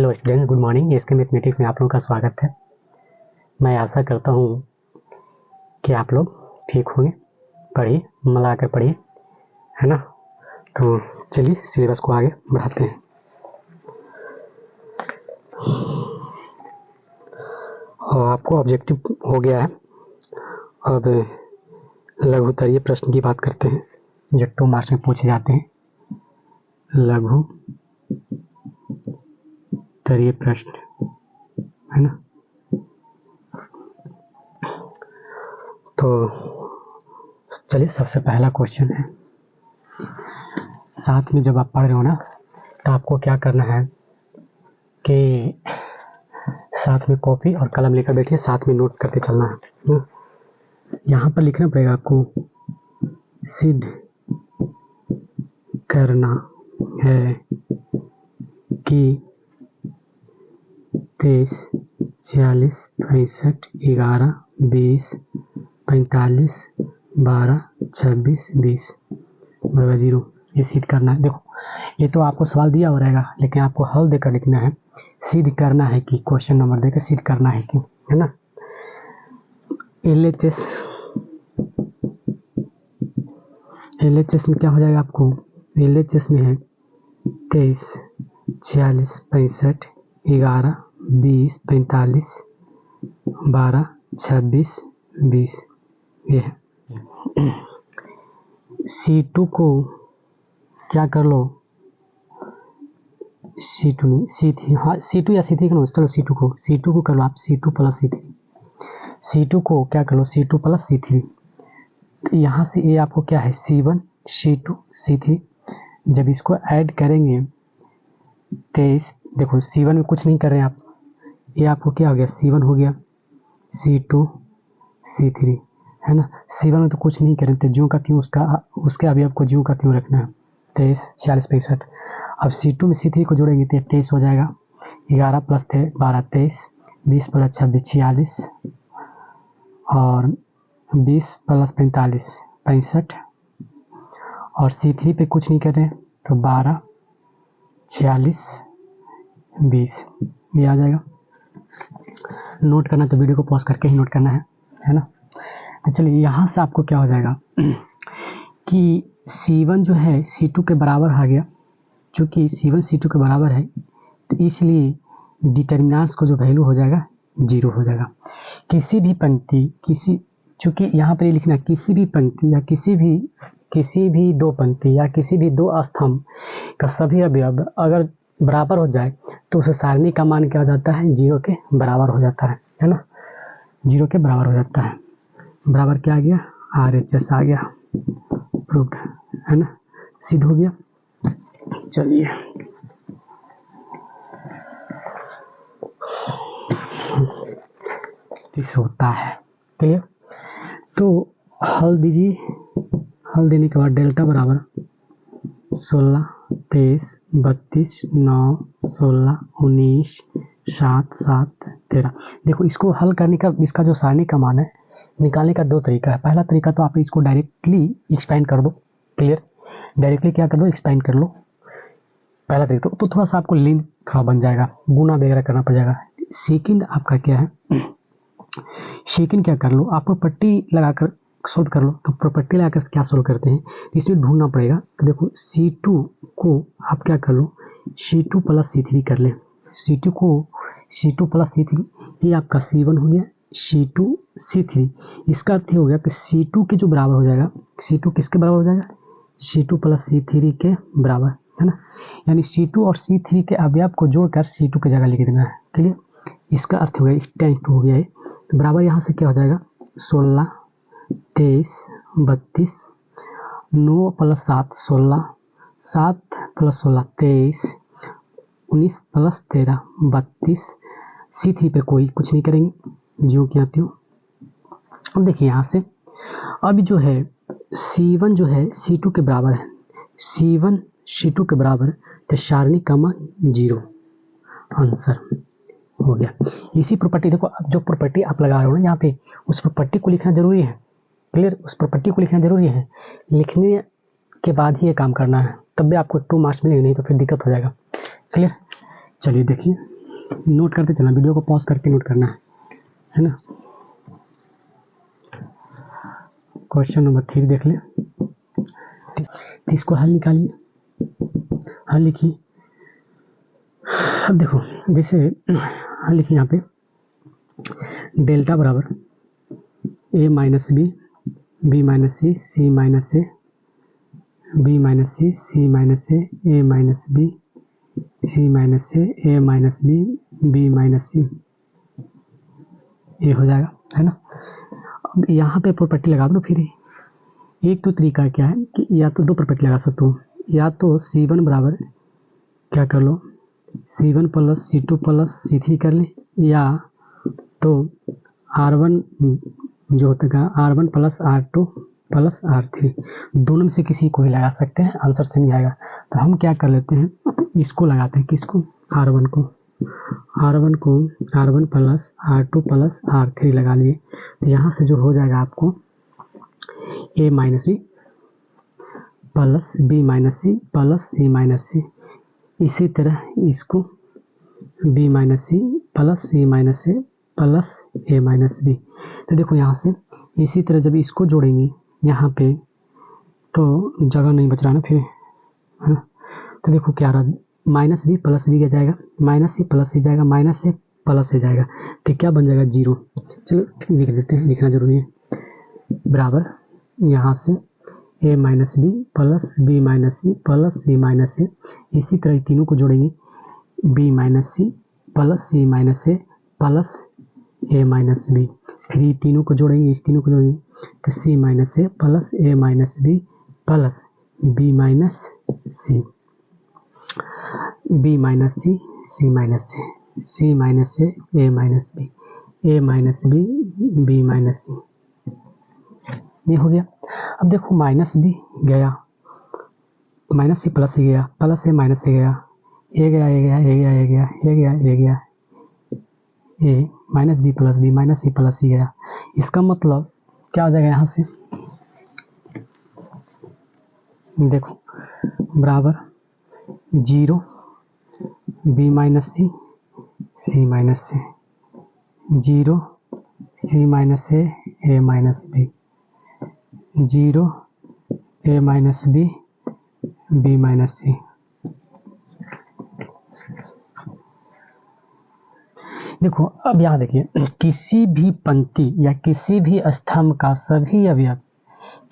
Hello student, good morning. SK mathematics में आप लोगों का स्वागत है। मैं आशा करता हूँ कि आप लोग ठीक होंगे। पढ़िए, मन लगाकर पढ़िए, है ना। तो चलिए सिलेबस को आगे बढ़ाते हैं। और आपको ऑब्जेक्टिव हो गया है। अब लघुत्तरीय प्रश्न की बात करते हैं जो 2 मार्क्स में पूछे जाते हैं। लघुत्तरीय प्रश्न, है ना। तो चलिए, सबसे पहला क्वेश्चन है। साथ में जब आप पढ़ रहे हो ना, तो आपको क्या करना है कि साथ में कॉपी और कलम लेकर बैठिए, साथ में नोट करते चलना है। यहाँ पर लिखना पड़ेगा आपको, सिद्ध करना है कि 23, 46, 65, 11, 20, 45, 12, 26, 20 बराबर 0। ये सिद्ध करना है। देखो, ये तो आपको सवाल दिया हो रहेगा, लेकिन आपको हल देकर लिखना है। सिद्ध करना है कि, क्वेश्चन नंबर देकर सिद्ध करना है कि, है ना। LHS में क्या हो जाएगा आपको, LHS में है 23, 46, 65, 11, 20, 45, 12, 26, 20 ये है। C2 को क्या कर लो, C2 नहीं, C3, हाँ C2 या C3 करो। चलो C2 को कर लो आप, C2 प्लस C3। C2 को क्या कर लो, C2 प्लस C3। तो यहाँ से ये आपको क्या है, C1, C2, C3। जब इसको ऐड करेंगे 23, देखो C1 में कुछ नहीं कर रहे हैं आप, ये आपको क्या हो गया, C1 हो गया, C2, C3, है ना। C1 में तो कुछ नहीं करें, तो ज्यों का त्यों उसके अभी आपको ज्यों का त्यों रखना है। 23, 46, 65। अब C2 में C3 को जोड़ेंगे तो 23 हो जाएगा। 11 प्लस 12, 23, 20 प्लस 26, 46, और 20 प्लस 45, 65, और C3 पे कुछ नहीं कर रहे हैं, तो 12, 46, 20 ये आ जाएगा। नोट करना तो वीडियो को पॉज करके ही नोट करना है ना। तो चलिए, यहाँ से आपको क्या हो जाएगा कि C1 जो है C2 के बराबर आ गया। चूँकि C1 C2 के बराबर है, तो इसलिए डिटर्मिनेंट्स को जो वैल्यू हो जाएगा 0 हो जाएगा। किसी भी पंक्ति, चूँकि यहाँ पर ये लिखना, किसी भी पंक्ति या किसी भी 2 पंक्ति या किसी भी 2 स्तंभ का सभी अवयव अगर बराबर हो जाए तो उस सारणी का मान क्या हो जाता है, 0 के बराबर हो जाता है ना। 0 के बराबर हो जाता है। बराबर क्या आ गया, RHS आ गया, प्रूव्ड, है ना, सिद्ध हो गया। चलिए, इस होता है क्लियर। तो हल दीजिए। हल देने के बाद डेल्टा बराबर 16, 23, 32, 9, 16, 19, 7, 7, 13। देखो, इसको हल करने का, इसका जो सारणी का मान है निकालने का 2 तरीका है। पहला तरीका तो आप इसको डायरेक्टली एक्सपेंड कर दो, क्लियर। डायरेक्टली क्या कर दो, एक्सपेंड कर लो, पहला तरीका। तो थोड़ा सा आपको लेंथ थोड़ा बन जाएगा, गुना वगैरह करना पड़ जाएगा। सेकंड आपका क्या है, सेकंड क्या कर लो, आप प्रॉपर्टी लगाकर सोल्व कर लो। तो प्रॉपर्टी लगाकर क्या सोल्व करते हैं, इसमें ढूंढना पड़ेगा। तो देखो, C2 को आप क्या कर लो, C2 प्लस C3 कर ले। C2 को C2 प्लस C3, ये आपका C1 हो गया, C2, C3। इसका अर्थ हो गया कि C2 के जो बराबर हो जाएगा, C2 किसके बराबर हो जाएगा, C2 प्लस C3 के बराबर, है ना। यानी C2 और C3 के अवयव को जोड़कर C2 की जगह लिख देना है, क्लियर। इसका अर्थ हो गया, टेंथ हो गया है। तो बराबर यहाँ से क्या हो जाएगा, 16, 23, 32, 9 प्लस 7, 16, 7 प्लस 16, 23, 19 प्लस 13, 32। C3 पे कोई कुछ नहीं करेंगे, जो कि आती हो। अब देखिए यहाँ से, अभी जो है C1 जो है C2 के बराबर है, C1 C2 के बराबर, तो सारणी का मान 0, आंसर हो गया। इसी प्रॉपर्टी, देखो अब जो प्रॉपर्टी आप लगा रहे हो ना यहाँ पे, उस प्रॉपर्टी को लिखना जरूरी है, क्लियर। उस प्रॉपर्टी को लिखना जरूरी है, लिखने के बाद ही ये काम करना है, तब भी आपको 2 मार्क्स मिलेंगे, नहीं तो फिर दिक्कत हो जाएगा, क्लियर। चलिए देखिए, नोट करते चलना, वीडियो को पॉज करके नोट करना है ना। क्वेश्चन नंबर 3 देख लें। तो इसको हल निकालिए, हल लिखिए। अब देखो जैसे हल लिखिए यहाँ पे, डेल्टा बराबर a minus B, B minus C, C minus A, B minus C, C minus A minus B, C minus A minus B, B minus C, ये हो जाएगा, है ना। अब यहाँ पे प्रॉपर्टी लगा दो। फिर एक तो तरीका क्या है कि या तो दो प्रॉपर्टी लगा सकते हो, या तो C1 बराबर क्या कर लो, C1 plus C2 plus C3 कर ले, या तो R1 जो होता है R1 plus R2 plus R3, दोनों में से किसी को ही लगा सकते हैं, आंसर से नहीं आएगा। तो हम क्या कर लेते हैं, इसको लगाते हैं, किसको, R1 को, R1 plus R2 plus R3 लगा लिए। तो यहाँ से जो हो जाएगा आपको A minus B plus B minus C plus C minus C, इसी तरह इसको B minus C plus C minus A plus A minus B. तो देखो यहाँ से इसी तरह जब इसको जोड़ेंगे यहाँ पे तो जगह नहीं बच रहा ना फिर, है ना। तो देखो क्या रहा, माइनस बी प्लस बी क्या जाएगा, माइनस सी प्लस सी जाएगा, माइनस ए प्लस ए जाएगा, तो क्या बन जाएगा 0। चलो लिख देते हैं, लिखना जरूरी है, बराबर यहाँ से a minus B plus B minus C plus C minus A, इसी तरह तीनों को जोड़ेंगे, b minus C plus C minus A plus A minus B, फिर ये तीनों को जोड़ेंगे, इस तीनों को जोड़ेंगे तो c minus A plus A minus B plus B minus C, B minus C, C minus A, C minus A minus B, A minus B, B minus C, ये हो गया। अब देखो माइनस बी गया, माइनस सी प्लस सी गया, plus A minus से गया, A गया, ए गया, ए गया, ए गया, ए गया, ए गया, A minus B plus B, minus C plus C गया। इसका मतलब क्या हो जाएगा यहाँ से, देखो बराबर 0 B minus C, C minus से, 0 सी minus A minus B, 0 A minus B, B minus सी। देखो अब यहाँ देखिए, किसी भी पंक्ति या किसी भी स्तंभ का सभी अवयव,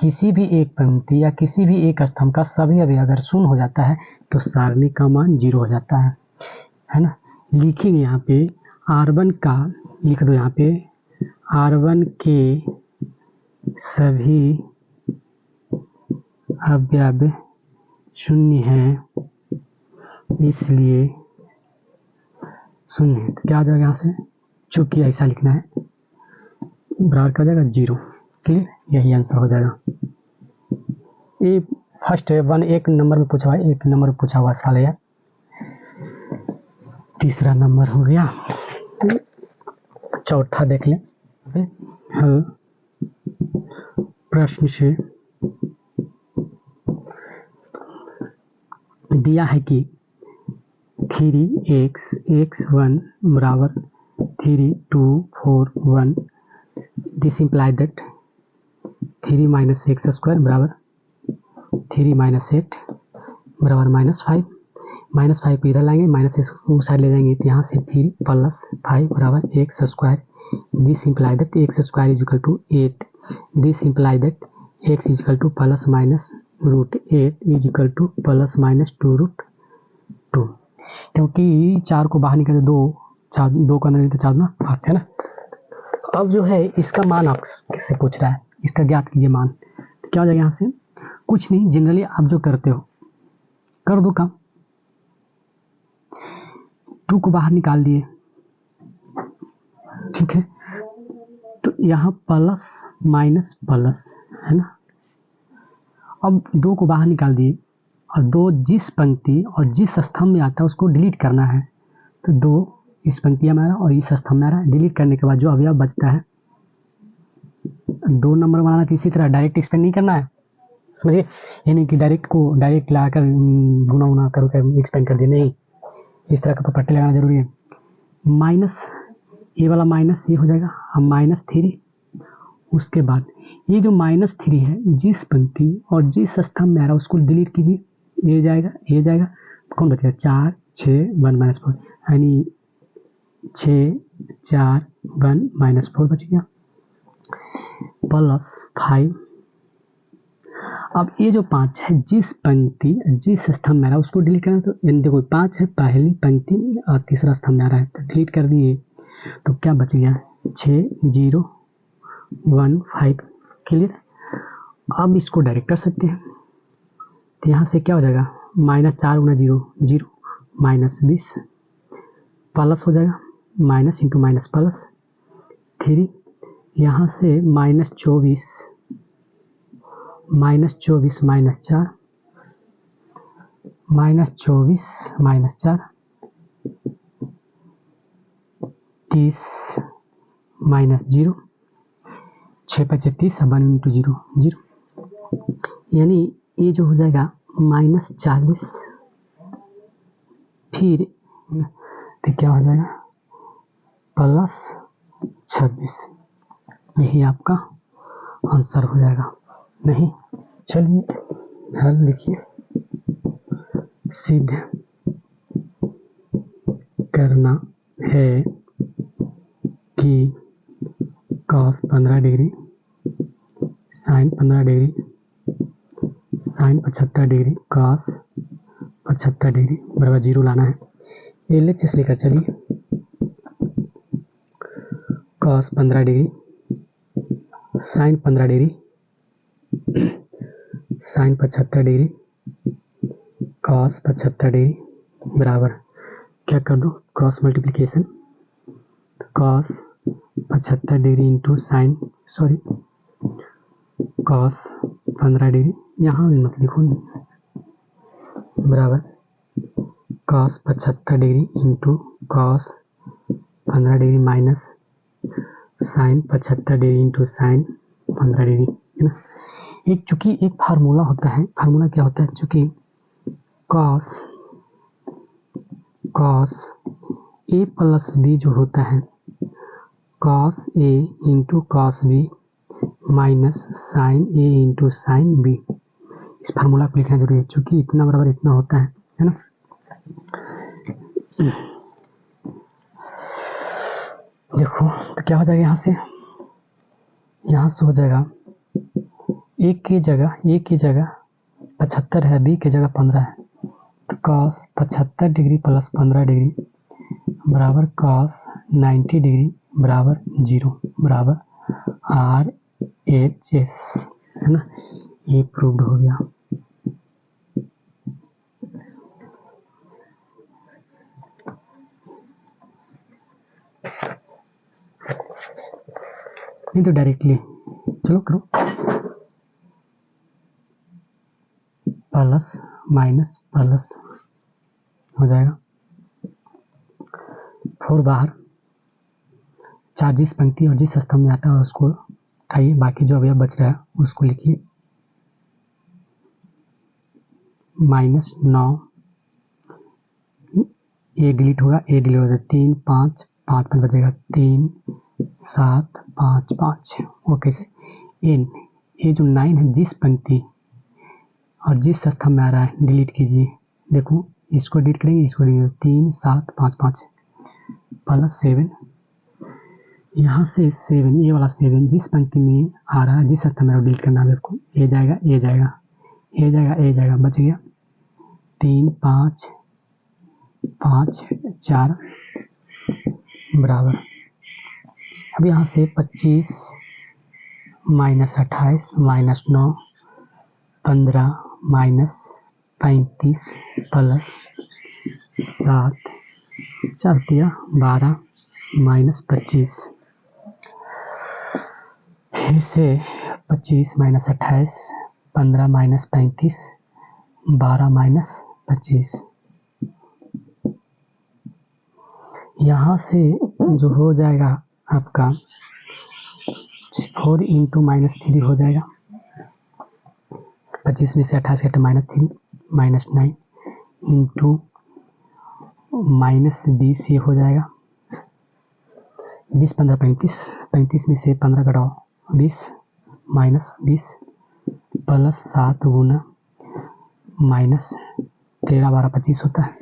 किसी भी एक पंक्ति या किसी भी एक स्तंभ का सभी अवयव अगर शून्य हो जाता है तो सारणी का मान 0 हो जाता है ना। लिखेंगे यहाँ पे R1 का, लिख दो यहाँ पे R1 के सभी अवयव शून्य है, इसलिए शून्य है। तो क्या आ जाएगा यहाँ से, चूंकि ऐसा लिखना है, बराबर क्या हो जाएगा 0 के, यही आंसर हो जाएगा। ये फर्स्ट 1 नंबर में पूछा हुआ है, 1 नंबर में पूछा हुआ सवाल है। तीसरा नंबर हो गया, चौथा देख लें। हल प्रश्न से दिया है कि 3x x1 बराबर 3 2 4 1, this imply that 3 minus x square बराबर 3 माइनस 8 बराबर माइनस 5 को इधर लाएंगे, माइनस एक्स को साइड ले जाएंगे, तो यहाँ से 3 प्लस 5 बराबर x square, this imply that x square is equal to 8, this imply that x is equal to plus minus root 8 is equal to plus minus 2 root 2, क्योंकि 4 को बाहर निकाले 2 का अंदर 4 ना 8 है ना। अब जो है इसका मान आपसे पूछ रहा है, इसका ज्ञात कीजिए मान। तो क्या हो जाएगा यहाँ से, कुछ नहीं, जनरली आप जो करते हो कर दो काम, 2 को बाहर निकाल दिए, ठीक है। तो यहाँ प्लस माइनस प्लस है ना। अब 2 को बाहर निकाल दिए और 2 जिस पंक्ति और जिस स्तंभ में आता है उसको डिलीट करना है, तो 2 इस पंक्ति में आ रहा और इस स्तंभ में आ रहा है। डिलीट करने के बाद जो अवयव बचता है 2 नंबर बनाना, तो इसी तरह डायरेक्ट एक्सपेंड नहीं करना है, समझिए। ये नहीं कि डायरेक्ट लाकर गुना कर एक्सपेंड कर दिए, नहीं, इस तरह का प्रॉपर्टी लगाना जरूरी है। माइनस ये वाला माइनस ये हो जाएगा, अब -3। उसके बाद ये जो -3 है जिस पंक्ति और जिस स्तंभ में आ रहा है उसको डिलीट कीजिए, ये जाएगा, कौन बचेगा 4 6 1 -4, यानी 6 4 1 -4 बच गया, +5। अब ये जो 5 है जिस पंक्ति जिस स्तंभ में आ रहा है उसको डिलीट करना, तो यानी देखो 5 है पहली पंक्ति और तीसरा स्तंभ में आ रहा है, तो डिलीट कर दिए, तो क्या बच गया 6 0 1 5। क्लियर। अब इसको डायरेक्ट कर सकते हैं, तो यहाँ से क्या हो जाएगा -4 × 0 0 -20 प्लस हो जाएगा, माइनस इंटू माइनस प्लस 3, यहाँ से -24 -24 -4 -24 -4 30 -0 6 5 30 1 × 0 0, यानी ये जो हो जाएगा -40, फिर तो क्या हो जाएगा +26। यही आपका आंसर हो जाएगा। नहीं, चलिए हल लिखिए। सिद्ध करना है कि cos 15 degree sin 15 degree sin 75 degree cos 75 degree बराबर 0 लाना है। LHS लेकर चलिए। cos 15 degree sin 15 degree sin 75 degree cos 75 degree बराबर क्या कर दो cross multiplication, cos 75 degree into sine cos 15 degree, यहाँ मत लिखो बराबर cos 75 degree into cos 15 degree minus sine 75 degree into sine 15 degree, है ना। चूँकि एक फार्मूला होता है, फार्मूला क्या होता है, चूँकि cos a प्लस b जो होता है cos a into cos b minus sine a into sine b, इस फार्मूला को लिखना जरूरी है, चूँकि इतना बराबर इतना होता है ना। देखो तो क्या हो जाएगा, यहाँ से हो जाएगा a की जगह 75 है, b की जगह 15 है, तो cos 75 डिग्री प्लस 15 डिग्री बराबर cos 90 डिग्री बराबर 0 बराबर RHS, है ना। ये प्रूव्ड हो गया। नहीं तो डायरेक्टली चलो करो, प्लस माइनस प्लस हो जाएगा, 4 बाहर, 4 जिस पंक्ति और जिस स्तंभ में आता है उसको उठाइए, बाकी जो अवयव बच रहा है उसको लिखिए। -9 ये डिलीट होगा, 3 5 5 5 बचेगा, 3 7 5 5। ओके से एन, ये जो 9 है जिस पंक्ति और जिस स्तंभ में आ रहा है डिलीट कीजिए। देखो इसको डिलीट करेंगे, इसको डिलीट, 3 7 5 5 प्लस 7, यहाँ से 7 ये वाला 7 जिस पंक्ति में आ रहा है जिस स्तंभ में डिलीट करना है आपको, ये जाएगा बच गया 3 5 5 4 बराबर। अब यहाँ से 25 minus 28 minus 9 15 minus 35 plus 7 4 12 minus 25, फिर से 25 माइनस 28 15 माइनस 35 12 माइनस 25, यहाँ से जो हो जाएगा आपका 4 इंटू -3 हो जाएगा, 25 में से 28 घटा -3 -9 इंटू -20 ये हो जाएगा 20 15 35, 35 में से 15 घटाओ 20 माइनस 20 प्लस 7 गुना माइनस 13 12 25 होता है।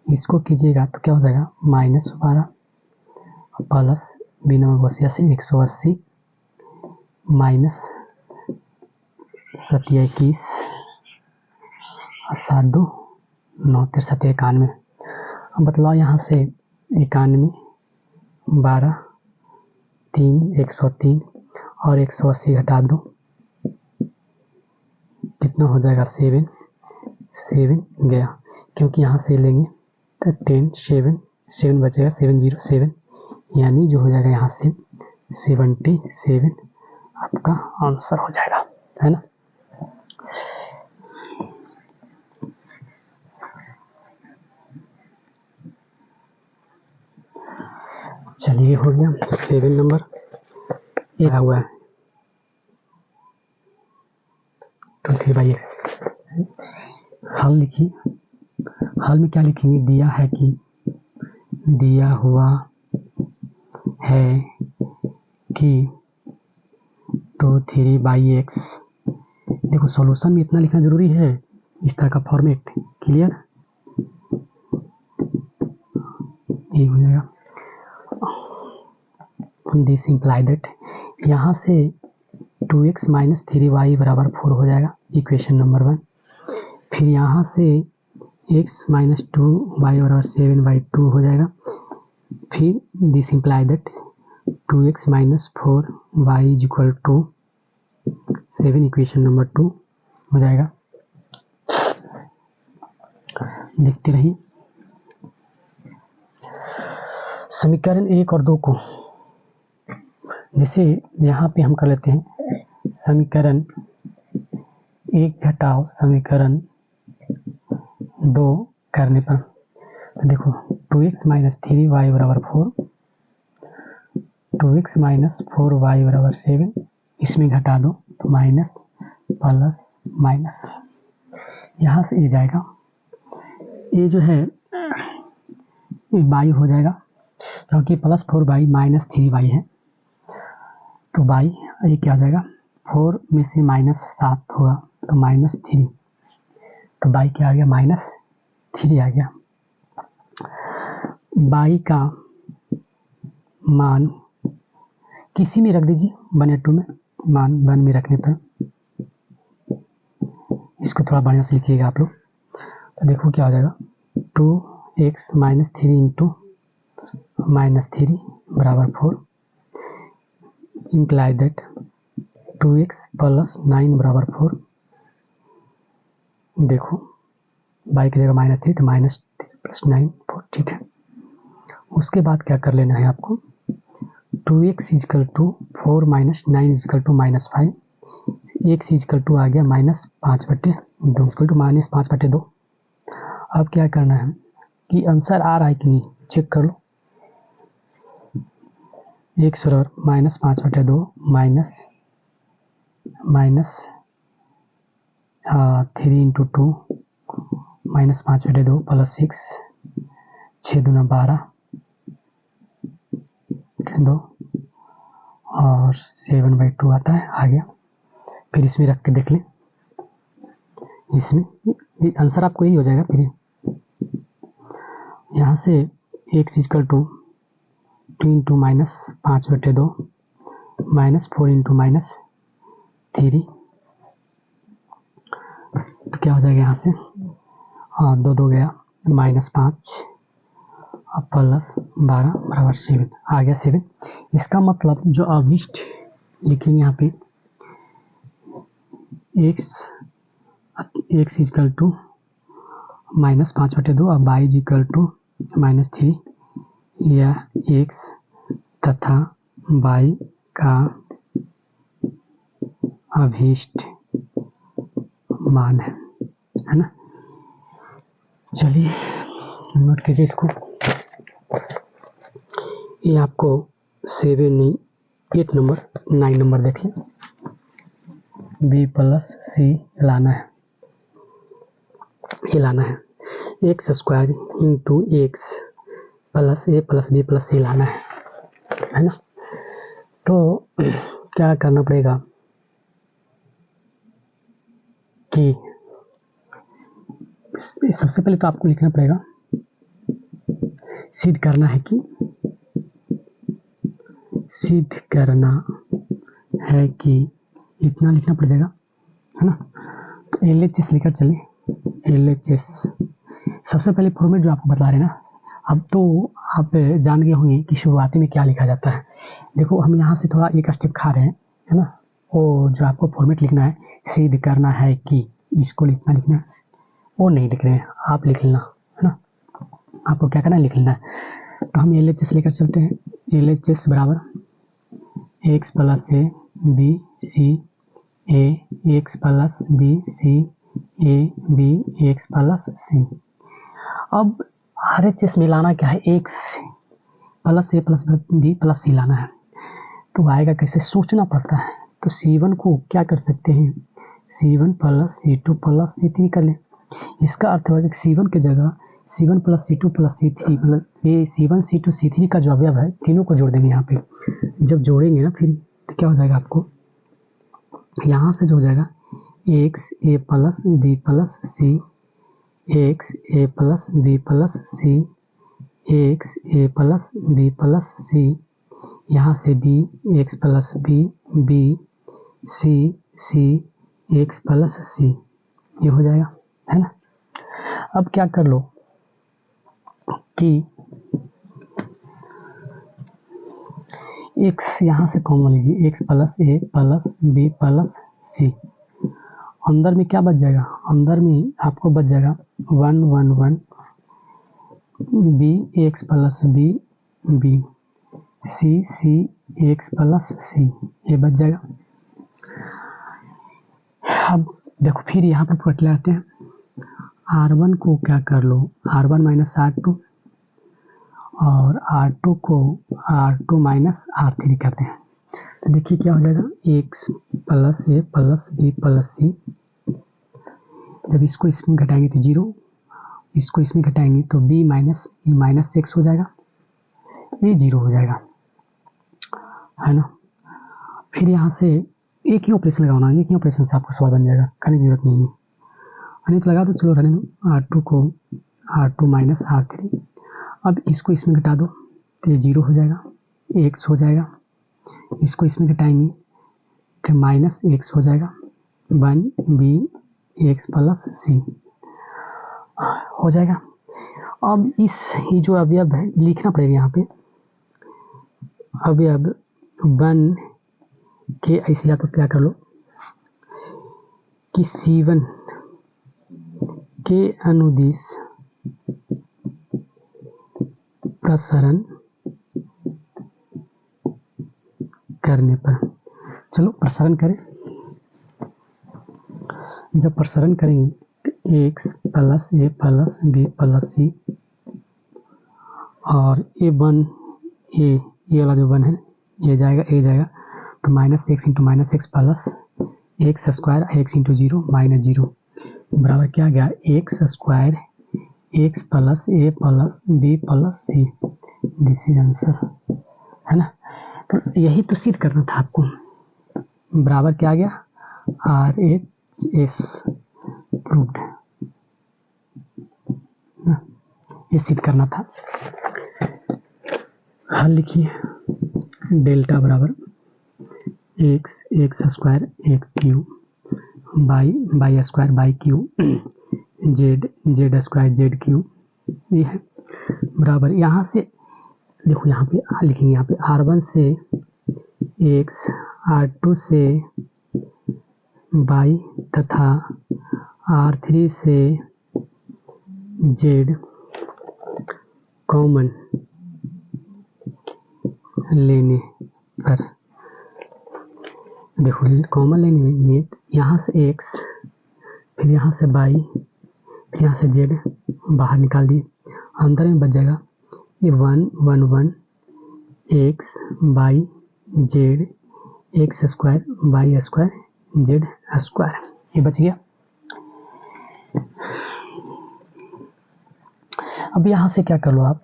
इसको कीजिएगा तो क्या हो जाएगा -12 प्लस 89 180 माइनस 7 21 7 2 9 63 91। अब बतलाओ यहाँ से 91 12 3 103 और 180 घटा दो कितना हो जाएगा 7 गया, क्योंकि यहाँ से लेंगे तो 10 7 बचेगा 707, यानी जो हो जाएगा यहाँ से 77 आपका आंसर हो जाएगा, है ना। चलिए हो गया 7 नंबर ये हुआ है 23/x। हल लिखिए, हल में क्या लिखेंगे, दिया है कि दिया हुआ है कि 23/x। देखो सॉल्यूशन में इतना लिखना जरूरी है, इस तरह का फॉर्मेट, क्लियर। ये हो जाएगा दिस इम्प्लाई दैट, यहाँ से 2x माइनस 3y बराबर 4 हो जाएगा, इक्वेशन नंबर 1। फिर यहाँ से x माइनस 2y बराबर 7/2 हो जाएगा। फिर this imply that 2x minus 4y is equal to 7, equation number 2 हो जाएगा। देखते रहिए समीकरण 1 और 2 को, जैसे यहाँ पे हम कर लेते हैं समीकरण 1 घटाओ समीकरण 2 करने पर, तो देखो 2x माइनस 3y बराबर 4, 2x माइनस 4y बराबर 7, इसमें घटा दो तो माइनस प्लस माइनस, यहाँ से ये जाएगा, ये जो है ये y हो जाएगा, क्योंकि प्लस 4y माइनस 3y है, तो y ये क्या आ जाएगा 4 में से -7 होगा तो -3, तो y क्या आ गया -3 आ गया। y का मान किसी में रख दीजिए 1 या 2 में, मान 1 में रखने पर, इसको थोड़ा बढ़िया से लिखिएगा आप लोग, तो देखो क्या हो जाएगा 2x माइनस 3 इंटू -3 बराबर 4, इम्प्लाई दैट 2x प्लस 9 बराबर 4। देखो y की जगह -3 तो -3 प्लस 9 4, ठीक है। उसके बाद क्या कर लेना है आपको, 2x equal to 4 minus 9 equal to -5, x is equal to आ गया -5/2 इजकल टू -5/2। अब क्या करना है कि आंसर आ रहा है कि नहीं चेक कर लो, x बराबर -5/2 माइनस 3 इंटू 2 -5/2 प्लस 6 6 दूना 12 2 और 7/2 आता है, आ गया। फिर इसमें रख के देख लें, इसमें आंसर आपको यही हो जाएगा। फिर यहाँ से x is equal to 2 into -5/2 -4 into -3, तो क्या हो जाएगा यहाँ से 2 2 गया -5 और प्लस 12 बराबर 7 आ गया 7। इसका मतलब जो अभिष्ट लिखेंगे यहाँ पे x इजकल टू -5/2 और y इजकल टू -3, या x तथा y का अभिष्ट मान है ना। चलिए नोट कीजिए इसको, ये आपको 7 नहीं 8 नंबर 9 नंबर देखिए, b प्लस सी लाना है, ये लाना है, x square into x plus ए प्लस बी प्लस सी लाना है। है ना। तो क्या करना पड़ेगा कि सबसे पहले तो आपको लिखना पड़ेगा, सिद्ध करना है कि इतना लिखना पड़ेगा, है ना। तो LHS लेकर चले, LHS सबसे पहले फॉर्मेट जो आपको बता रहे हैं ना, अब तो आप जान गए होंगे कि शुरुआती में क्या लिखा जाता है। देखो हम यहाँ से थोड़ा एक स्टेप खा रहे हैं, है ना। वो जो आपको फॉर्मेट लिखना है, सिद्ध करना है कि, इसको लिखना है, वो नहीं लिख रहे हैं, आप लिख लेना, है ना। आपको क्या करना है, लिख लेना है। तो हम LHS लेकर चलते हैं। LHS बराबर x plus A B C A X plus B C A B X plus C. अब RHS में लाना क्या है, x प्लस ए प्लस बी प्लस सी लाना है। तो आएगा कैसे, सोचना पड़ता है। तो C1 को क्या कर सकते हैं, C1 plus C2 plus C3 कर लें। इसका अर्थ है कि C1 की जगह C1 plus C2 plus C3, मतलब ये C1 C2 C3 का जो अवयव है, तीनों को जोड़ देंगे यहाँ पे। जब जोड़ेंगे ना फिर तो क्या हो जाएगा, आपको यहाँ से जो हो जाएगा X A plus B plus C, X A plus B plus C, X A plus B plus C, यहाँ से B X plus B, B C C X plus C, ये हो जाएगा, है ना। अब क्या कर लो कि x यहाँ से कॉमन लीजिए, एक्स प्लस ए प्लस बी प्लस सी। अंदर में क्या बच जाएगा, अंदर में आपको बच जाएगा 1 1 1 B X plus B B C C X plus C, ये बच जाएगा। अब देखो फिर यहाँ पर पलट लाते हैं, R1 को क्या कर लो, R1 माइनस R2 और R2 को R2 माइनस R3 करते हैं। तो देखिए क्या हो जाएगा, एक्स प्लस ए प्लस बी प्लस सी। जब इसको इसमें घटाएंगे तो 0, इसको इसमें घटाएंगे तो b minus E minus x हो जाएगा, ये 0 हो जाएगा, है ना। फिर यहाँ से एक ही ऑपरेशन लगाना, एक ही ऑपरेशन से आपको सवाल बन जाएगा, करने की जरूरत नहीं है। अनित लगा दो, चलो रहने दो। R2 को R2 माइनस R3, अब इसको इसमें घटा दो तो ये 0 हो जाएगा, एक्स हो जाएगा। इसको इसमें घटाएंगे तो माइनस एक्स हो जाएगा, 1 बी एक्स प्लस सी हो जाएगा। अब ये जो अवयव है लिखना पड़ेगा यहाँ पे, अवयव 1 के ऐसे, या तो क्या कर लो कि C1 के अनुदिश प्रसरण करने पर, चलो प्रसरण करें। जब प्रसरण करेंगे तो एक्स प्लस ए प्लस बी प्लस सी, और ए वन, ये वाला जो 1 है ये जाएगा, ए जाएगा, तो minus x into minus x plus x square, x into 0 minus 0 बराबर क्या गया, x square x plus A plus B plus c. This is answer, है ना। तो यही तो सिद्ध करना था आपको, बराबर क्या आ गया, RHS प्रूव्ड, ये सिद्ध करना था। हल लिखिए, डेल्टा बराबर x x square x Q by square by Q Z z square Z Q, ये है बराबर। यहाँ से देखो, यहाँ पे लिखेंगे, यहाँ पे R1 से एक्स, R2 से बाई तथा R3 से जेड कॉमन लेने पर, देखो कॉमन लेने में यहाँ से एक्स, फिर यहाँ से बाई, फिर यहाँ से जेड बाहर निकाल दिए, अंदर में बच जाएगा ये 1 1 1 x by Z x square by square Z square, ये बच गया। अब यहाँ से क्या कर लो आप,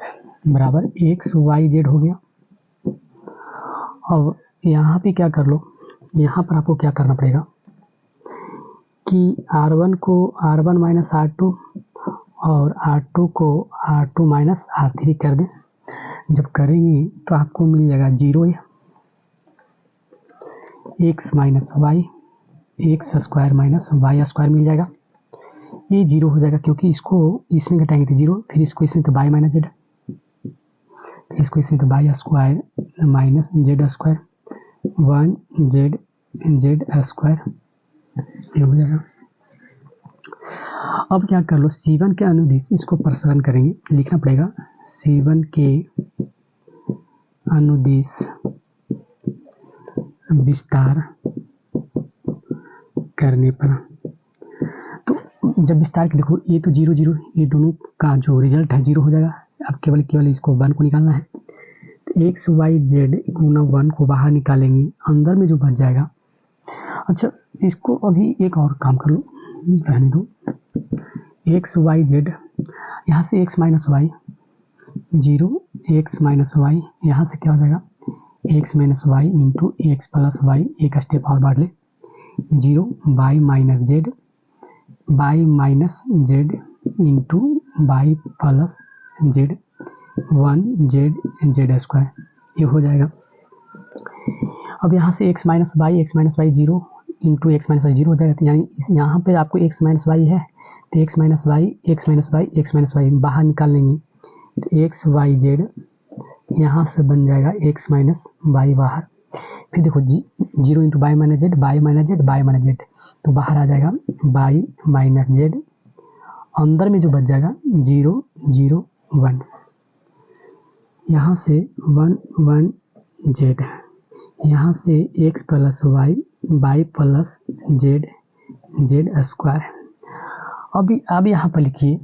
बराबर एक्स वाई जेड हो गया, अब यहाँ पे क्या कर लो, यहाँ पर आपको क्या करना पड़ेगा कि R1 को R1 माइनस R2 और R2 को R2 माइनस R3 कर दें। जब करेंगे तो आपको मिल जाएगा 0 x minus Y X square minus Y square मिल जाएगा। ये 0 हो जाएगा क्योंकि इसको इसमें घटाएंगे तो 0, फिर इसको इसमें तो वाई माइनस जेड, फिर इसको इसमें तो y square minus z square 1 z z square, ये हो जाएगा। अब क्या कर लो, C1 के अनुदिश इसको प्रसारण करेंगे, लिखना पड़ेगा C1 के अनुदिश विस्तार करने पर, तो जब विस्तार के देखो ये तो 0 0, ये दोनों का जो रिजल्ट है 0 हो जाएगा। अब केवल इसको 1 को निकालना है, तो एक्स वाई जेड गुना 1 को बाहर निकालेंगे, अंदर में जो बच जाएगा। अच्छा इसको अभी एक और काम कर लो, रहने दो। एक्स वाई जेड, यहाँ से x minus y 0, x minus y, यहाँ से क्या हो जाएगा x minus y into x plus y, एक स्टेप और बढ़ ले 0 y minus z, y minus z into y plus z 1 z z square, ये हो जाएगा। अब यहाँ से x minus y 0 into x minus y 0 हो जाएगा। तो यानी यहाँ पे आपको एक्स माइनस वाई है तो एक्स माइनस वाई बाहर निकाल लेंगे, तो एक्स वाई जेड यहाँ से बन जाएगा एक्स माइनस वाई बाहर। फिर देखो 0 इंटू वाई माइनस जेड, तो बाहर आ जाएगा वाई माइनस जेड, अंदर में जो बच जाएगा 0 0 1, यहाँ से 1 1 जेड, यहाँ से x plus y plus z z square. अब यहाँ पर लिखिए,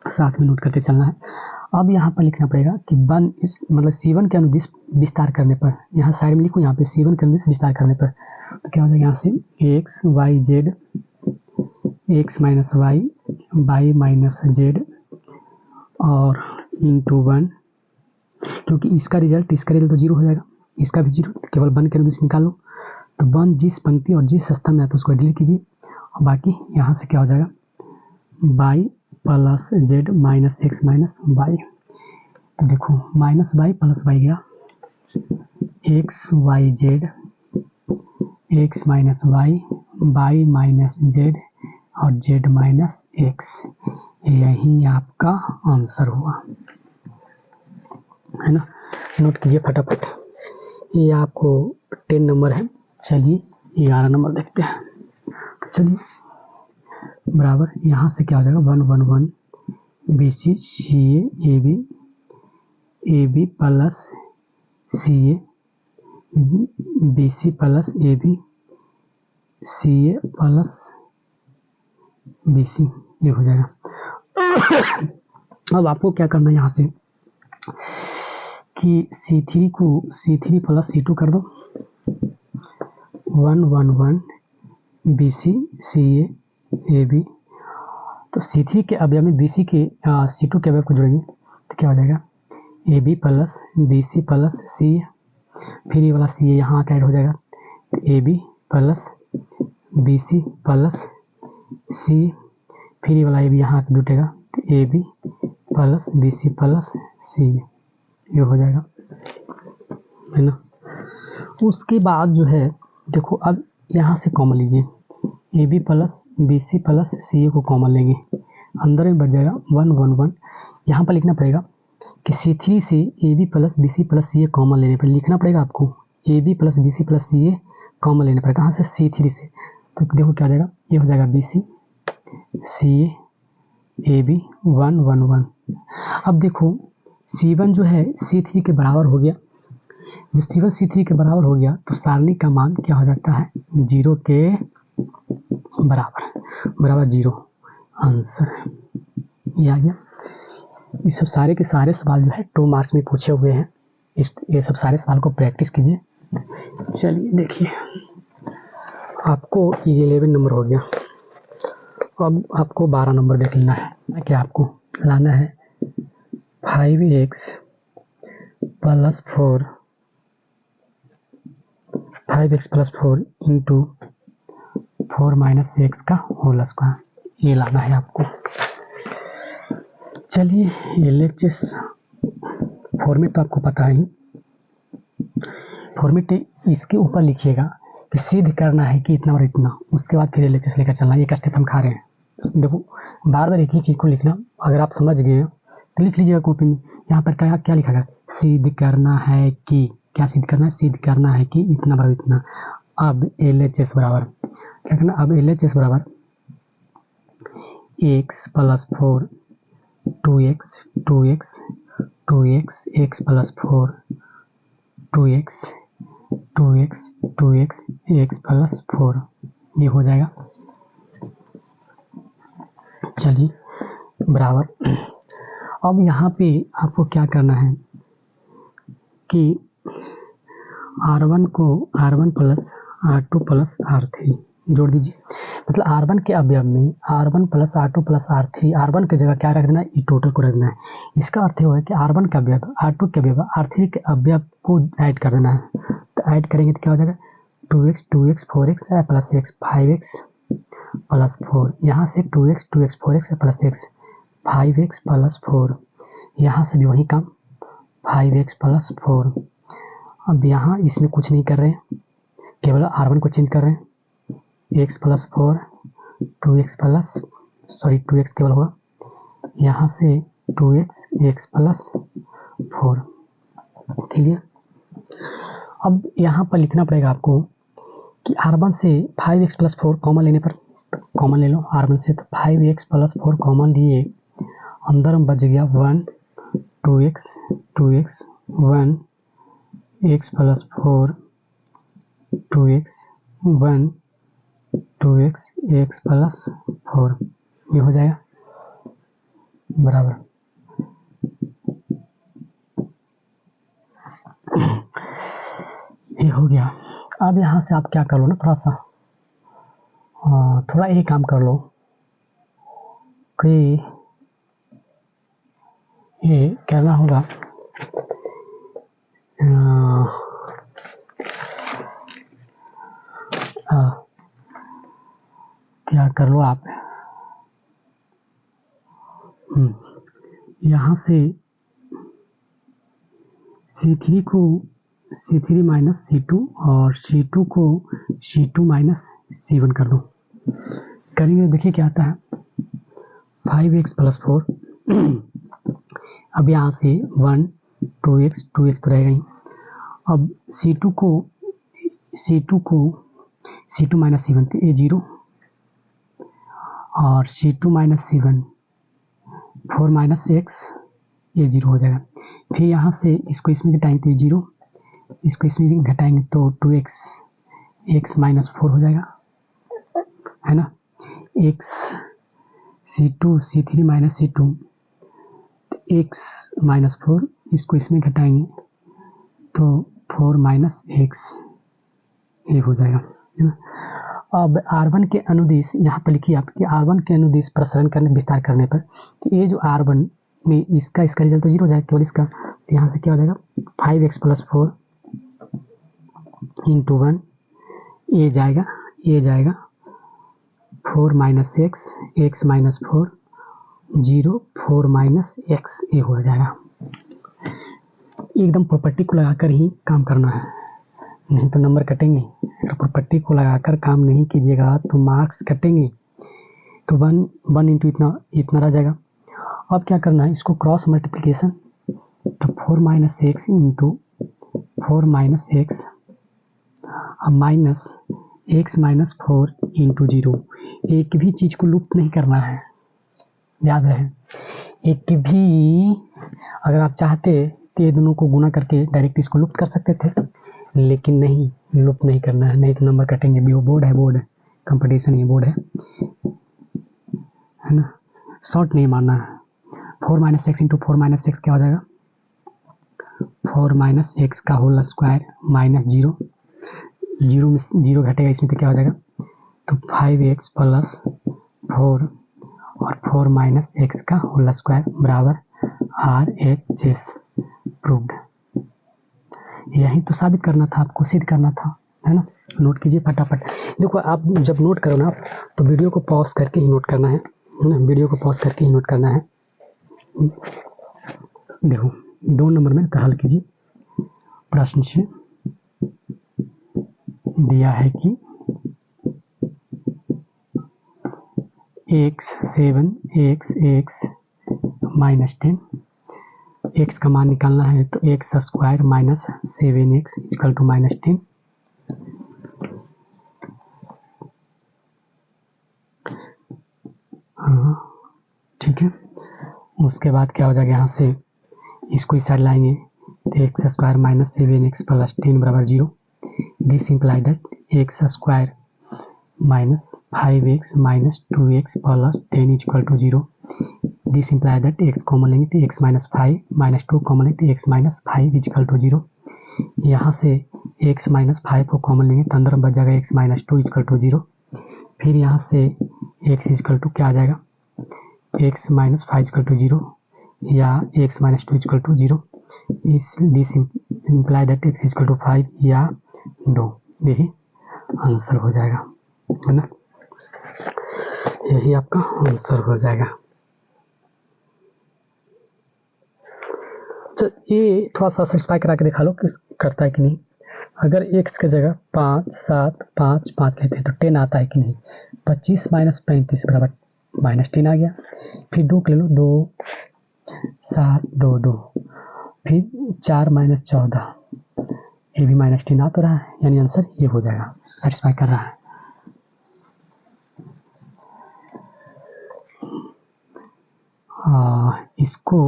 साथ में नोट करके चलना है। अब यहाँ पर लिखना पड़ेगा कि मतलब C1 के अनुदिश विस्तार करने पर, यहाँ साइड में लिखो, यहाँ पे C1 के अनुदिश विस्तार करने पर तो क्या हो जाएगा, यहाँ से x y z x minus y minus z और इंटू 1, क्योंकि इसका रिजल्ट तो 0 हो जाएगा, इसका भी 0, केवल 1 के अनुदिश निकालो। तो 1 जिस पंक्ति और जिस स्थान में आता है उसको डिलीट कीजिए, और बाकी यहाँ से क्या हो जाएगा y plus z minus x minus y. तो देखो माइनस वाई प्लस वाई गया, x y z x minus y minus z और जेड माइनस एक्स, यही आपका आंसर हुआ है ना। नोट कीजिए फटाफट, ये आपको 10 नंबर है। चलिए 11 नंबर देखते हैं। तो चलिए बराबर, यहाँ से क्या हो जाएगा 1 1 1 BC CA AB plus CA BC plus AB CA plus BC, ये हो जाएगा। अब आपको क्या करना है यहाँ से कि C3 को C3 प्लस C2 कर दो, 1 1 1 BC CA AB, तो C3 के अवयव में BC के C2 के अवयव को जोड़ेंगे तो क्या हो जाएगा AB plus BC plus CA, फिर ये वाला CA यहाँ आकर ऐड हो जाएगा, तो AB plus BC plus CA, फिर ये वाला AB यहाँ आकर जुटेगा, तो AB plus BC plus CA, ये हो जाएगा है ना। उसके बाद जो है देखो, अब यहाँ से कॉमन लीजिए, AB plus BC plus CA को कॉमन लेंगे, अंदर में बच जाएगा 1 1 1। यहाँ पर लिखना पड़ेगा कि C3 से AB plus BC plus CA common लेने पर, लिखना पड़ेगा आपको AB plus BC plus CA common लेने पर, कहाँ से C3 से, तो देखो क्या हो जाएगा, ये हो जाएगा BC CA AB 1 1 1। अब देखो C1 जो है C3 के बराबर हो गया, जब C1 C3 के बराबर हो गया तो सारणी का मान क्या हो जाता है 0 के बराबर 0, आंसर ये आ गया। ये सब सारे के सारे सवाल जो है 2 मार्क्स में पूछे हुए हैं, ये सब सारे सवाल को प्रैक्टिस कीजिए। चलिए देखिए, आपको ये 11 नंबर हो गया, अब आपको 12 नंबर देख लेना है। क्या आपको लाना है 5x plus 4 5x plus 4 into 4 minus x का होल स्क्वायर, ये लाना है आपको। चलिए LHS फॉर्मेट तो आपको पता ही, फॉर्मेट इसके ऊपर लिखिएगा कि सिद्ध करना है कि इतना और इतना, उसके बाद फिर LHS लेकर चलना। एक स्टेप हम खा रहे हैं। देखो बार बार एक ही चीज़ को लिखना, अगर आप समझ गए तो लिख लीजिएगा कॉपी में। यहाँ पर क्या क्या लिखा गया, सिद्ध करना है कि, क्या सिद्ध करना है, सिद्ध करना है कि इतना बराबर इतना। अब LHS बराबर क्या करना, अब LHS बराबर x plus 4 2x 2x 2x x plus 4 2x 2x 2x x plus 4, ये हो जाएगा। चलिए बराबर, अब यहाँ पे आपको क्या करना है कि R1 को R1 plus R2 plus R3 जोड़ दीजिए। मतलब R1 के अवयव में R1 plus R2 plus R3, R1 की जगह क्या रख देना है, ये टोटल को रख देना है। इसका अर्थ है कि R1 का अवयव R2 के अवयव R3 के अवयव को ऐड कर देना है। तो ऐड करेंगे तो क्या हो जाएगा, 2x 2x 4x plus x 5x plus 4, यहाँ से 2x 2x 4x plus x 5x plus 4, यहाँ से भी वही काम 5x प्लस 4। अब यहाँ इसमें कुछ नहीं कर रहे हैं, केवल R1 को चेंज कर रहे हैं, x plus 4 2x plus 2x केवल होगा, यहाँ से 2x x प्लस 4। क्लियर। अब यहाँ पर लिखना पड़ेगा आपको कि R1 से 5x प्लस 4 कॉमन लेने पर, कॉमन ले लो R1 से, तो 5x प्लस 4 कॉमन लिए, अंदर में बच गया 1 2x 1 x plus 4 2x 1 2x x plus 4, ये हो जाएगा बराबर। ये हो गया। अब यहाँ से आप क्या कर लो ना, थोड़ा सा थोड़ा ये काम कर लो कि ये करना होगा, क्या कर लो आप, यहाँ से C3 को C3 माइनस C2 और C2 को C2 माइनस C1 कर दो। करेंगे देखिए क्या आता है, 5x प्लस 4 अब यहाँ से 1 2x तो रहेगा ही। अब C2 को C2 माइनस C1, तो ये 0 और C2 minus C1 4 minus x, ये 0 हो जाएगा। फिर यहाँ से इसको इसमें घटाएंगे तो 0, इसको इसमें घटाएंगे तो 2x x माइनस 4 हो जाएगा, है ना। x C2 C3 minus C2 x minus 4, इसको इसमें घटाएंगे तो 4 माइनस x, ये हो जाएगा, है ना। अब R1 के अनुदिश यहाँ पर लिखिए आप कि R1 के अनुदिश प्रसरण करने, विस्तार करने पर, तो ये जो R1 में इसका रिजल्ट तो 0 हो जाएगा केवल इसका। तो यहाँ से क्या हो जाएगा 5x प्लस 4 इंटू 1, ये जाएगा 4 minus x minus 4 0 4 minus x, ये हो जाएगा। एकदम प्रॉपर्टी को लगाकर ही काम करना है, नहीं तो नंबर कटेंगे। अगर प्रॉपर्टी को लगाकर काम नहीं कीजिएगा तो मार्क्स कटेंगे। तो 1 इंटू इतना रह जाएगा। अब क्या करना है, इसको क्रॉस मल्टीप्लिकेशन, तो 4 minus x into 4 minus x, अब माइनस एक्स माइनस 4 इंटू 0। एक भी चीज़ को लुप्त नहीं करना है, याद रहे। एक भी, अगर आप चाहते तो ये दोनों को गुना करके डायरेक्ट इसको लुप्त कर सकते थे, लेकिन नहीं, लुप्त नहीं करना है, नहीं तो नंबर कटेंगे भी। वो बोर्ड है, कंपटीशन, ये बोर्ड है ना, शॉर्ट नहीं मारना है। 4 minus x into 4 minus x क्या हो जाएगा, 4 माइनस एक्स का होल स्क्वायर माइनस 0 में 0 घटेगा इसमें, तो क्या हो जाएगा, तो 5x प्लस 4 और 4 माइनस एक्स का होल स्क्वायर बराबर RHS प्रूव्ड। यही तो साबित करना था आपको, सिद्ध करना था। है ना। नोट कीजिए फटाफट। देखो आप जब नोट करो ना तो वीडियो को पॉज करके ही नोट करना है ना, वीडियो को पॉज करके ही नोट करना है। देखो 2 नंबर में हल कीजिए। प्रश्न से दिया है कि x7 x -10 x का मान निकालना है तो x² - 7x = -10। हाँ ठीक है। उसके बाद क्या हो जाएगा, यहाँ से इसको इस साइड लाएंगे तो x² - 7x + 10 = 0। This imply that x² - 5x - 2x + 10 = 0। This imply that x common लेंगे तो x - 5 - 2 कॉमन लेंगे तो x - 5 = 0। यहाँ से x - 5 को कॉमन लेंगे तो अंदर बच जाएगा x - 2 = 0। फिर यहाँ से x = क्या आ जाएगा, x - 5 = 0 या x - 2 = 0। This imply that x = 5 या 2, यही आंसर हो जाएगा, है ना। यही आपका आंसर हो जाएगा। तो ये थोड़ा सा सेटिस्फाई करा के दिखा लो कि करता है कि नहीं। अगर x की जगह 5 7 5 5 लेते हैं तो 10 आता है कि नहीं। 25 - 35 = -10 आ गया। फिर 2 ले लो, 2 7 2 2, फिर 4 - 14, ये भी -10 आ तो रहा है, यानी आंसर ये हो जाएगा, सेटिस्फाई कर रहा है। इसको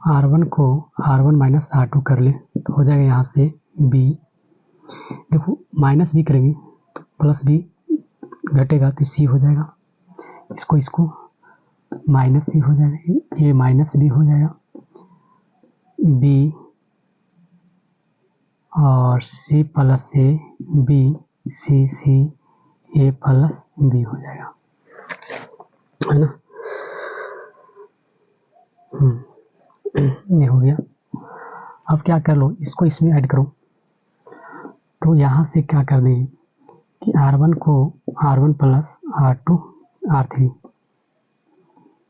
R1 को R1 - R2 कर ले तो हो जाएगा यहाँ से B। देखो माइनस भी करेंगे तो प्लस भी घटेगा तो C हो जाएगा। इसको माइनस C हो जाएगा, ये माइनस B हो जाएगा, B और C + A B C C A + B हो जाएगा, है ना। ये हो गया। अब क्या कर लो, इसको इसमें ऐड करो तो यहाँ से क्या कर देंगे कि R1 को R1 + R2 R3,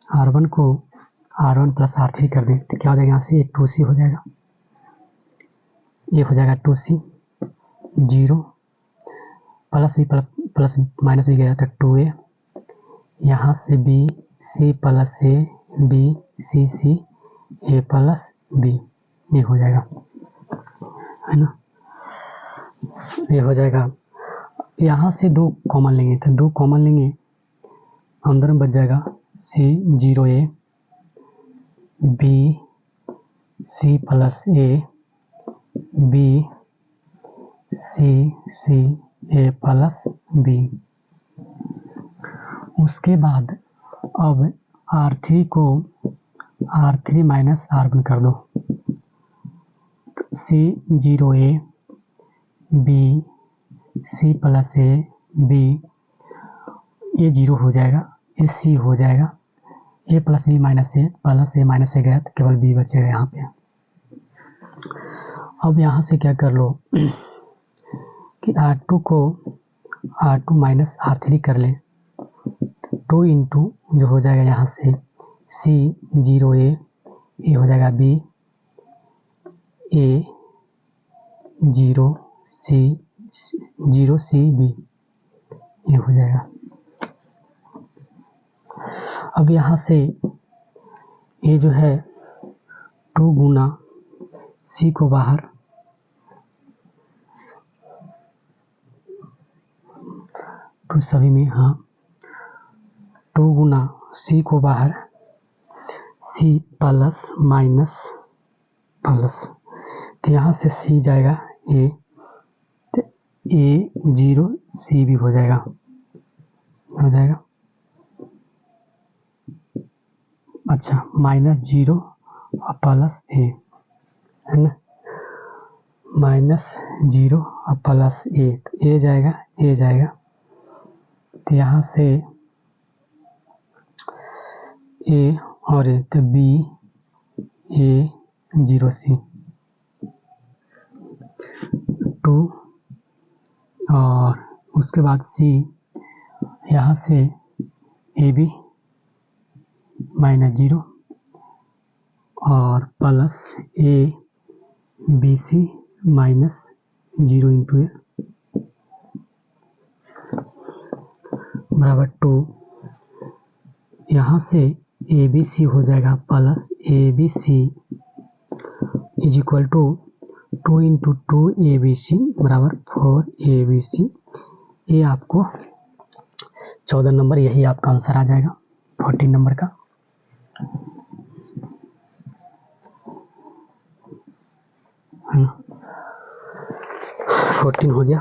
R1 को R1 + R3 कर दें तो क्या हो जाएगा, यहाँ से 2C हो जाएगा, ये हो जाएगा 2C 0 प्लस भी प्लस माइनस भी गया था 2A, यहाँ से B C + A B C C A + B, ये हो जाएगा, है ना। ये हो जाएगा। यहाँ से 2 कॉमन लेंगे तो 2 कॉमन लेंगे, अंदर में बच जाएगा C 0A B C + A B C C A + B। उसके बाद अब R3 को R3 - R1 कर दो, C 0A B C + A B, ये 0 हो जाएगा, ये C हो जाएगा, A + B - A plus A - A गया तो केवल B बचेगा यहाँ पे। अब यहाँ से क्या कर लो कि R2 को R2 - R3 कर ले, 2 × जो हो जाएगा यहाँ से C 0A, ये हो जाएगा B A 0 C 0 C B, ये हो जाएगा। अब यहाँ से ये जो है 2 गुना C को बाहर, तो सभी में 2 गुना C को बाहर, C प्लस माइनस प्लस, तो यहाँ से C जाएगा A, तो A 0 C भी हो जाएगा, अच्छा -0 और +A, है ना, -0 और +A, तो A जाएगा, तो यहाँ से A और A तो B A 0 C 2 और उसके बाद सी, यहाँ से ए बी माइनस 0 और plus A B C minus 0 into A बराबर 2। यहाँ से ए बी सी हो जाएगा plus A B C is equal to 2 into 2 A B C बराबर 4 ए बी सी। ये आपको 14 नंबर, यही आपका आंसर आ जाएगा 14 नंबर का। है ना, 14 हो गया।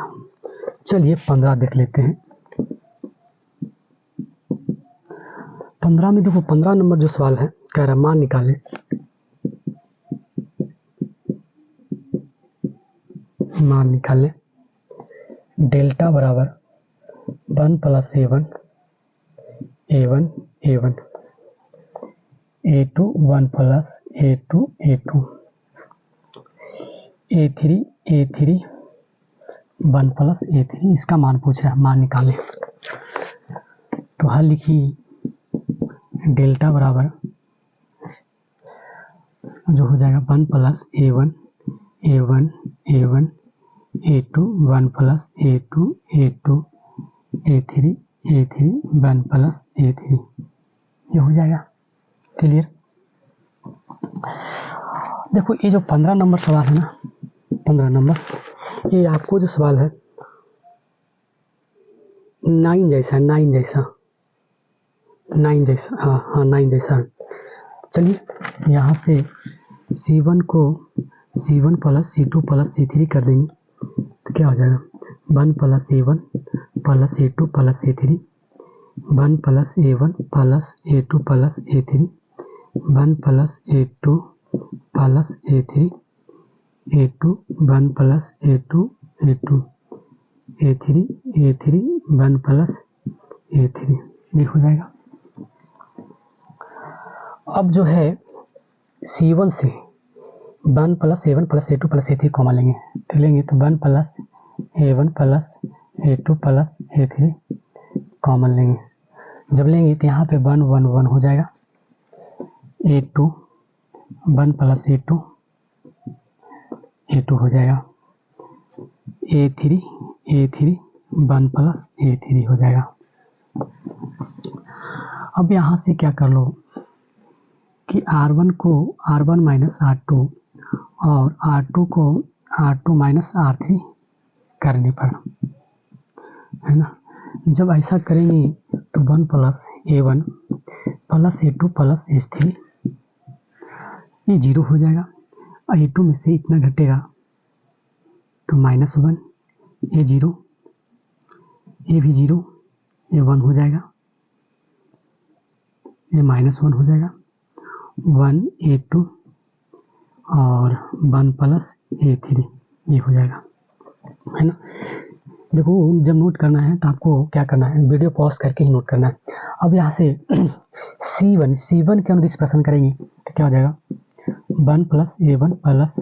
चलिए 15 देख लेते हैं। 15 में देखो, 15 नंबर जो सवाल है कह रहा मान निकाले। मान निकाले डेल्टा बराबर 1 plus A1 A1 A1 A2 1 plus A2 A2 A3 A3 1 plus A3। इसका मान पूछ रहा है, मान निकाले। तो हल लिखिए, डेल्टा बराबर जो हो जाएगा 1 plus A1 A1 A1 A2 1 plus A2 A2 A3 A3 1 plus A3, ये हो जाएगा। क्लियर। देखो ये जो 15 नंबर सवाल है ना, 15 नंबर, ये आपको जो सवाल है 9 जैसा, 9 जैसा, 9 जैसा, हाँ 9 जैसा। चलिए यहाँ से C1 को C1 plus C2 plus C3 कर देंगे तो क्या हो जाएगा 1 plus A1 plus A2 plus A3 1 plus A1 plus A2 plus A3 1 plus A2 plus A3 A2 1 plus A2 A2 A3 A3 1 plus A3, ये हो जाएगा। अब जो है C1 से 1 plus A1 plus A2 plus A3 common लेंगे तो लेंगे तो 1 plus A1 plus A2 plus A3 common लेंगे। जब लेंगे तो यहाँ पे 1 1 1 हो जाएगा। A2 1 प्लस A2 A2 हो जाएगा। A3 A3 1 प्लस A3 हो जाएगा। अब यहाँ से क्या कर लो कि R1 को R1 माइनस R2 और R2 को R2 माइनस R3 करने पर, है ना। जब ऐसा करेंगे तो 1 plus A1 plus A2 plus A3 ये 0 हो जाएगा। A2 में से इतना घटेगा तो -1, ये 0, ये भी 0, ये 1 हो जाएगा, ये -1 हो जाएगा। 1 A2 और 1 प्लस A3 ये हो जाएगा, है ना। देखो जब नोट करना है तो आपको क्या करना है, वीडियो पॉज करके ही नोट करना है। अब यहाँ से C1 के अंदर इस प्रश्न करेंगे तो क्या हो जाएगा 1 plus A1 plus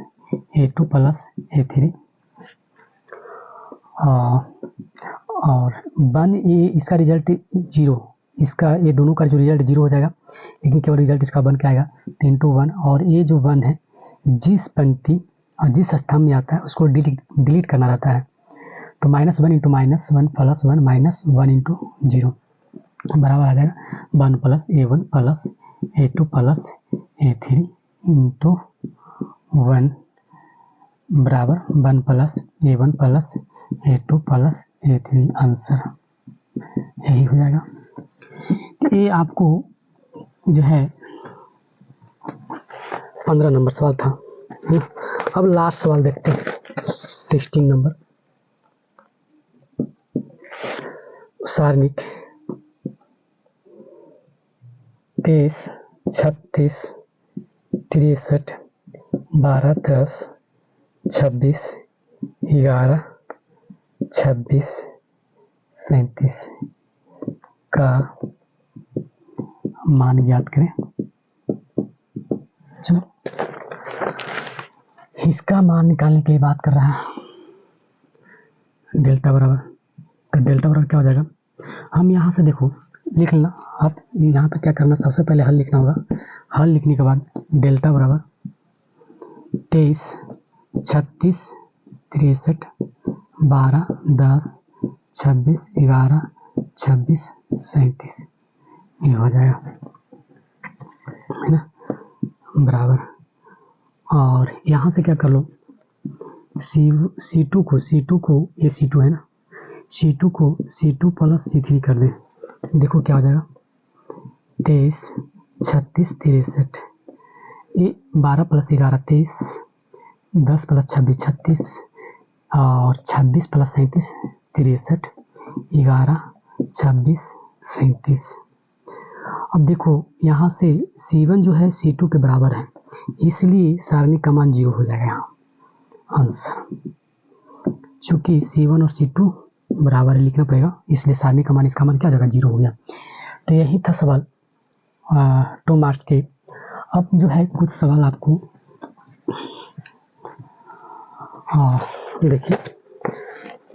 A2 plus A3 और 1, ये इसका रिजल्ट 0, इसका ये दोनों का जो रिजल्ट 0 हो जाएगा, लेकिन केवल रिजल्ट इसका 1 का आएगा 3 to 1। और ये जो 1 है जिस पंक्ति और जिस स्तंभ में आता है उसको डिलीट करना रहता है। तो -1 इंटू -1 प्लस 1 माइनस 1 इंटू 0 बराबर आ जाएगा 1 plus A1 plus A2 plus A3 into 1 बराबर 1 plus A1 plus A2 plus A3। Answer यही हो जाएगा। तो ये आपको जो है 15 नंबर सवाल था, है ना। अब लास्ट सवाल देखते हैं 16 नंबर। सारणिक 23 36 63 12 10 26 11 26 37 का मान ज्ञात करें। चलो इसका मान निकालने के लिए बात कर रहा है। डेल्टा बराबर, तो डेल्टा बराबर क्या हो जाएगा, हम यहाँ से देखो लिख लेना। आप यहाँ पे क्या करना, सबसे पहले हल लिखना होगा। हल लिखने के बाद डेल्टा बराबर 23, 36, 63, 12, 10, 26, 11, 26, 37 ये हो जाएगा, है ना, बराबर। और यहाँ से क्या कर लो, C2 को ये C2 है ना, C2 को C2 प्लस C3 कर दें, देखो क्या हो जाएगा, 23, 36, 63, ये 12 प्लस 11 23, 10 प्लस 26 36, और 26 प्लस 37 63, 11, 26, 37। अब देखो यहाँ से C1 जो है C2 के बराबर है, इसलिए सारणी का मान 0 हो जाएगा यहाँ आंसर। चूँकि C1 और C2 बराबर है लिखना पड़ेगा, इसलिए सारणी का मान, इसका मान क्या हो जाएगा, 0 हो गया। तो यही था सवाल 2 मार्क्स के। अब जो है कुछ सवाल आपको देखिए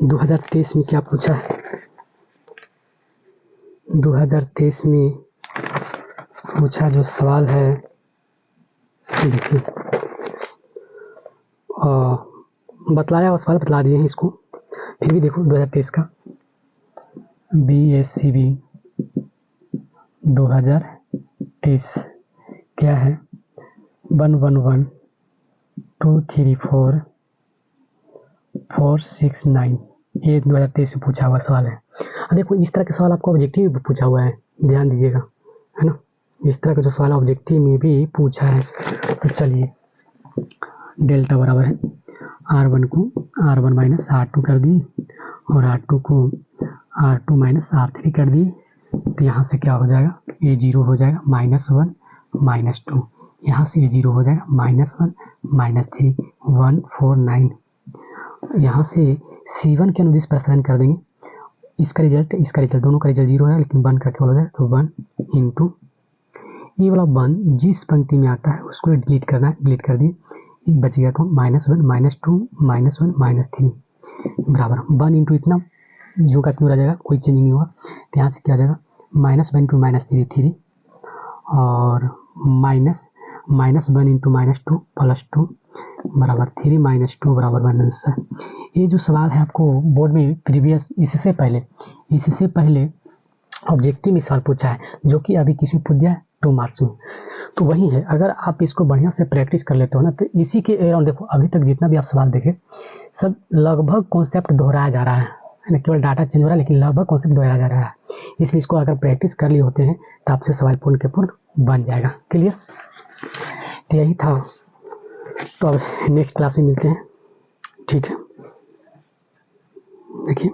2023 में क्या पूछा है। 2023 में पूछा जो सवाल है, देखिए बतलाया हुआ सवाल बतला दिए हैं इसको, फिर भी देखो 2023 का BSCB 2023 क्या है, 1 1 1 2 3 4 4 6 9, ये 2023 में पूछा हुआ सवाल है। देखो इस तरह के सवाल आपको ऑब्जेक्टिव में पूछा हुआ है, ध्यान दीजिएगा, है ना, इस तरह का जो सवाल ऑब्जेक्टिव में भी पूछा है। तो चलिए डेल्टा बराबर है R1 को R1 माइनस R2 कर दी, और R2 को R2 माइनस R3 कर दी। तो यहाँ से क्या हो जाएगा, ये 0 हो जाएगा, -1 -2, यहाँ से ये 0 हो जाएगा, -1 -3 1 4 9। यहाँ से C1 के अनुदिश प्रसारण कर देंगे, इसका रिजल्ट दोनों का रिजल्ट 0 है, लेकिन 1 का केवल हो जाए, तो 1 इंटू ये वाला 1 जिस पंक्ति में आता है उसको डिलीट करना है, डिलीट कर दिए, बच गया कौन, -1 -2 -1 -3 बराबर 1 इंटू इतना जो का क्यों रह जाएगा, कोई चेंज नहीं होगा। तो यहाँ से क्या आ जाएगा, -1 इंटू -3 3, और -1 इंटू -2 +2 बराबर 3 -2 बराबर 1 आंसर। ये जो सवाल है आपको बोर्ड में प्रीवियस इससे पहले ऑब्जेक्टिव में सवाल पूछा है, जो कि अभी किसी पूछ दिया है 2 मार्क्स में, तो वही है। अगर आप इसको बढ़िया से प्रैक्टिस कर लेते हो ना, तो इसी के अराउंड देखो अभी तक जितना भी आप सवाल देखे सब लगभग कॉन्सेप्ट दोहराया जा रहा है ना, केवल डाटा चेंज हो रहा है, लेकिन लगभग कॉन्सेप्ट दोहराया जा रहा है। इसलिए इसको अगर प्रैक्टिस कर लिए होते हैं तो आपसे सवाल पूर्ण के पूर्ण बन जाएगा, क्लियर। तो यही था, तो अब नेक्स्ट क्लास में मिलते हैं, ठीक है, देखिए।